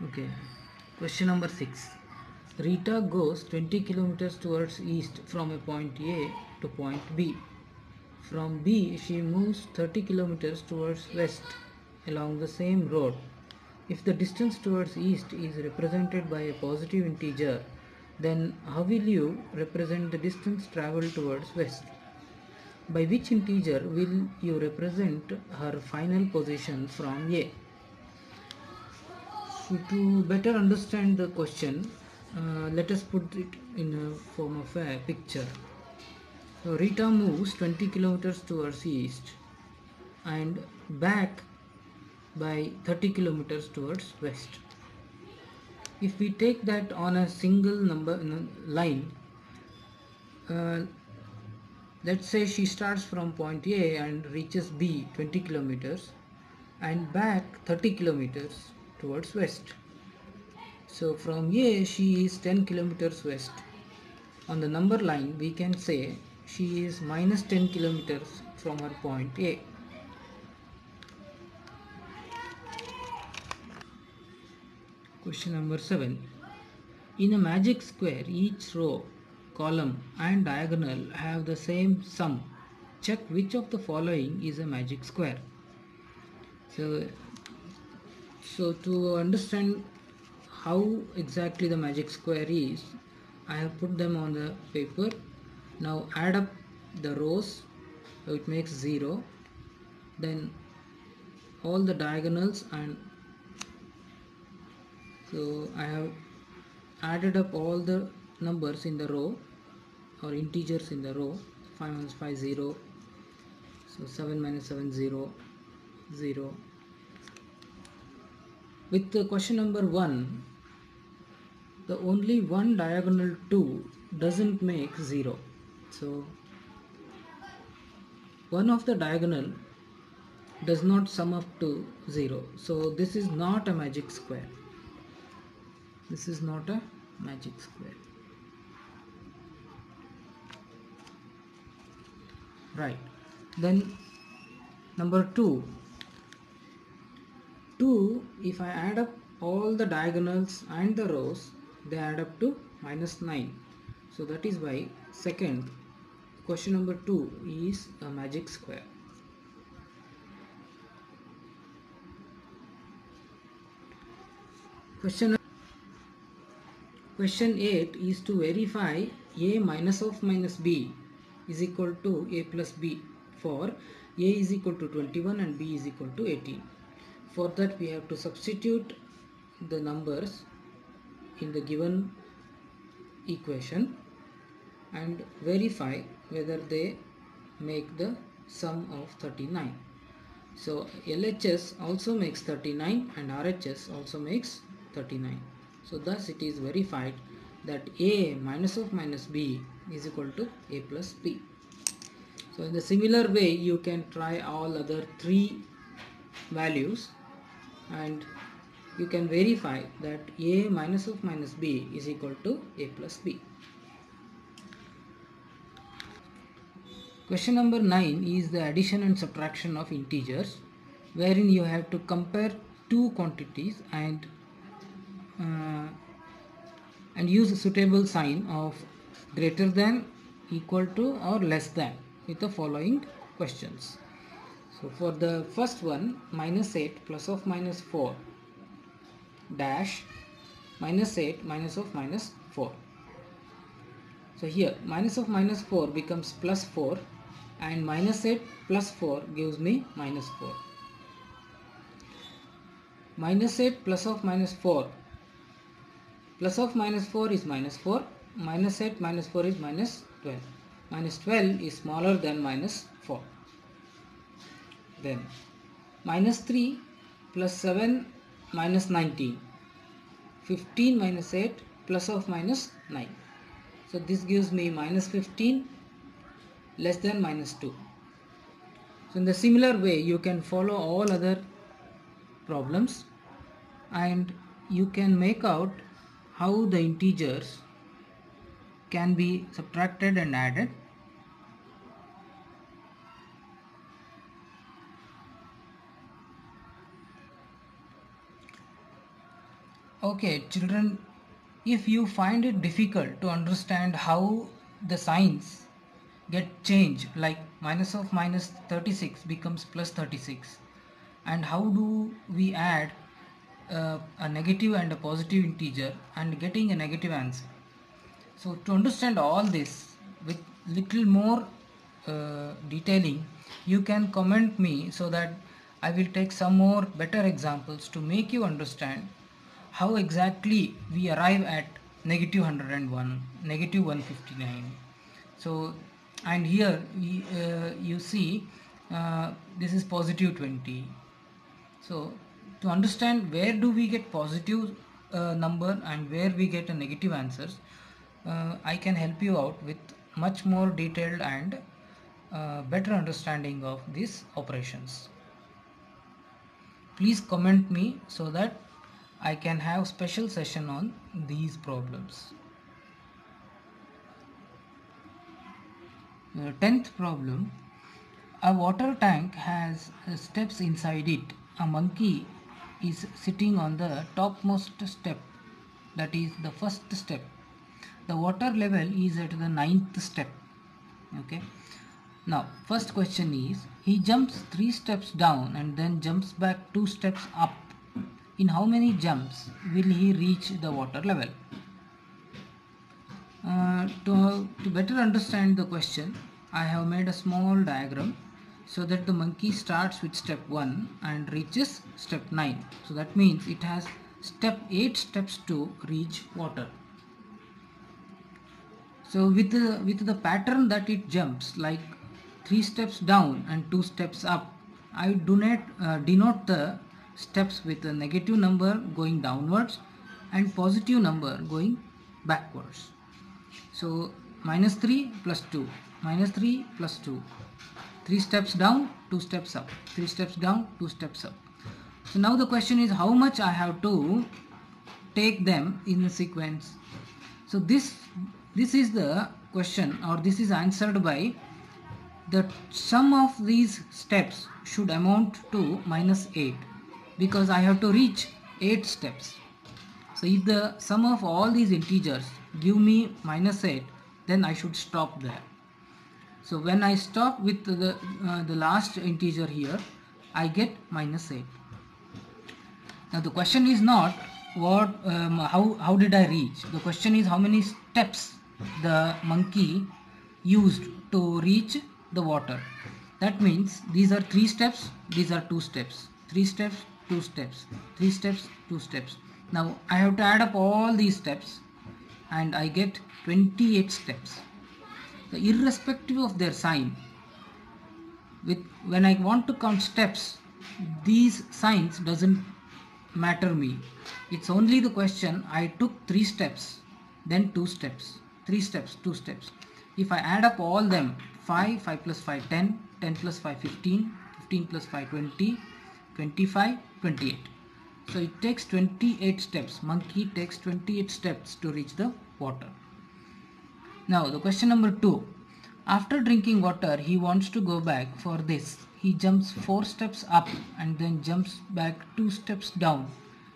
Okay. Question number 6. Rita goes 20 kilometers towards east from a point A to point B. From B, she moves 30 kilometers towards west along the same road. If the distance towards east is represented by a positive integer, then how will you represent the distance traveled towards west? By which integer will you represent her final position from A? So to better understand the question, let us put it in a form of a picture. So Rita moves 20 kilometers towards east and back by 30 kilometers towards west. If we take that on a single number line, uh, let's say she starts from point A and reaches B 20 kilometers and back 30 kilometers towards west. So from A she is 10 kilometers west. On the number line we can say she is minus 10 kilometers from her point A. Question number 7. In a magic square, each row, column and diagonal have the same sum. Check which of the following is a magic square. So, to understand how exactly the magic square is, I have put them on the paper. Now add up the rows, so it makes 0. Then all the diagonals, and so I have added up all the numbers in the row or integers in the row. 5 minus 5 0, so 7 minus 7 0 0. With the question number 1, the only one diagonal 2 doesn't make 0, so one of the diagonal does not sum up to 0, so this is not a magic square. This is not a magic square. Right. Then number 2, if I add up all the diagonals and the rows, they add up to minus 9. So that is why second, question number 2 is a magic square. Question 8 is to verify a minus of minus b is equal to a plus b for a is equal to 21 and b is equal to 18. For that we have to substitute the numbers in the given equation and verify whether they make the sum of 39. So LHS also makes 39 and RHS also makes 39. So thus it is verified that a minus of minus b is equal to a plus b. So in the similar way you can try all other 3 values and you can verify that a minus of minus b is equal to a plus b. Question number 9 is the addition and subtraction of integers, wherein you have to compare two quantities and use a suitable sign of greater than, equal to or less than with the following questions. So for the first one, minus 8 plus of minus 4 dash minus 8 minus of minus 4. So here minus of minus 4 becomes plus 4 and minus 8 plus 4 gives me minus 4. Minus 8 plus of minus 4. Plus of minus 4 is minus 4. Minus 8 minus 4 is minus 12. Minus 12 is smaller than minus 4. Then minus 3 plus 7 minus 19. 15 minus 8 plus of minus 9. So this gives me minus 15 less than minus 2. So in the similar way you can follow all other problems and you can make out how the integers can be subtracted and added. Okay, children, if you find it difficult to understand how the signs get changed, like minus of minus 36 becomes plus 36, and how do we add a negative and a positive integer and getting a negative answer. So to understand all this with little more detailing, you can comment me so that I will take some more better examples to make you understand how exactly we arrive at negative 101, negative 159. So, and here you see this is positive 20. So to understand where do we get positive number and where we get a negative answers, I can help you out with much more detailed and better understanding of these operations. Please comment me so that I can have special session on these problems. 10th problem. A water tank has steps inside it. A monkey is sitting on the topmost step, that is the first step. The water level is at the 9th step. Okay. Now, first question is, he jumps 3 steps down and then jumps back 2 steps up. In how many jumps will he reach the water level? To better understand the question, I have made a small diagram so that the monkey starts with step 1 and reaches step 9. So that means it has step 8 steps to reach water. So with the pattern that it jumps, like 3 steps down and 2 steps up, I do not denote the steps with a negative number going downwards and positive number going backwards. So minus 3 plus 2, minus 3 plus 2, 3 steps down, 2 steps up, 3 steps down, 2 steps up. So now the question is how much I have to take them in a sequence. So this is the question, or this is answered by the sum of these steps should amount to minus 8, because I have to reach 8 steps. So if the sum of all these integers give me minus 8, then I should stop there. So when I stop with the last integer here, I get minus 8. Now the question is not how did I reach. The question is how many steps the monkey used to reach the water. That means these are 3 steps, these are 2 steps, 3 steps, 2 steps, 3 steps, 2 steps. Now I have to add up all these steps and I get 28 steps. So irrespective of their sign, when I want to count steps, these signs doesn't matter me. It's only the question I took 3 steps, then 2 steps, 3 steps, 2 steps. If I add up all them, 5, 5 plus 5, 10, 10 plus 5, 15, 15 plus 5, 20, 25, 28. So it takes 28 steps. Monkey takes 28 steps to reach the water. Now the question number 2. After drinking water, he wants to go back. For this, he jumps 4 steps up and then jumps back 2 steps down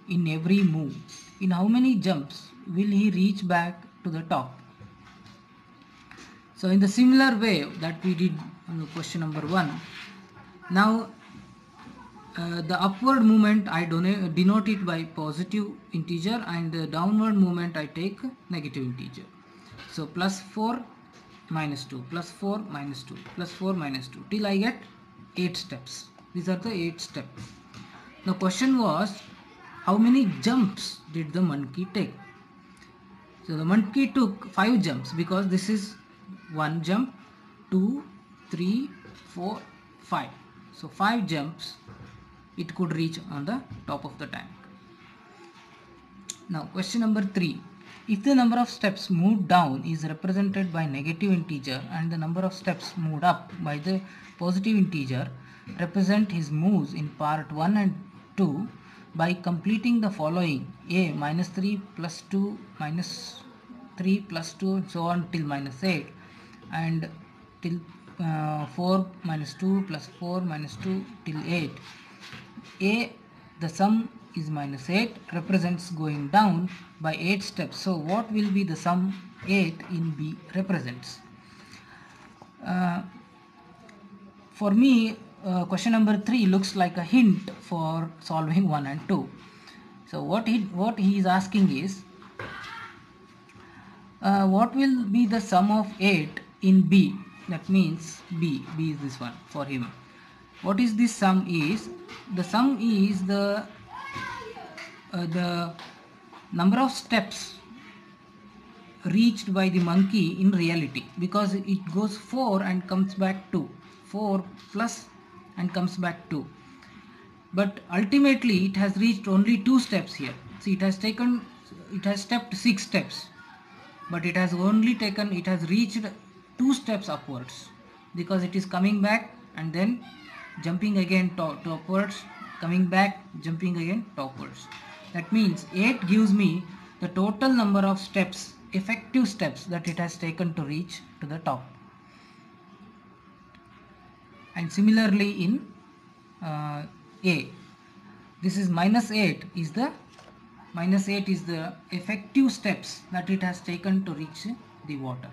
in every move. In how many jumps will he reach back to the top? So in the similar way that we did on question number 1, now the upward movement I denote it by positive integer, and the downward movement I take negative integer. So plus 4 minus 2, plus 4 minus 2, plus 4 minus 2 till I get 8 steps. These are the 8 steps. The question was how many jumps did the monkey take? So the monkey took 5 jumps, because this is 1 jump, 2, 3, 4, 5. So 5 jumps it could reach on the top of the tank. Now question number 3. If the number of steps moved down is represented by negative integer and the number of steps moved up by the positive integer, represent his moves in part 1 and 2 by completing the following: a minus 3 plus 2 minus 3 plus 2 and so on till minus 8, and till 4 minus 2 plus 4 minus 2 till 8. A, the sum is minus 8 represents going down by 8 steps. So what will be the sum 8 in B represents? For me, question number 3 looks like a hint for solving 1 and 2. So what he is asking is, what will be the sum of 8 in B? That means B is this one for him. What is this sum is? The sum is the number of steps reached by the monkey in reality, because it goes 4 and comes back 2, 4 plus and comes back 2, but ultimately it has reached only 2 steps here. See, it has stepped 6 steps, but it has reached 2 steps upwards, because it is coming back and then jumping again upwards, coming back, jumping again upwards. That means 8 gives me the total number of steps, effective steps, that it has taken to reach to the top. And similarly in A, this is minus 8 is the effective steps that it has taken to reach the water.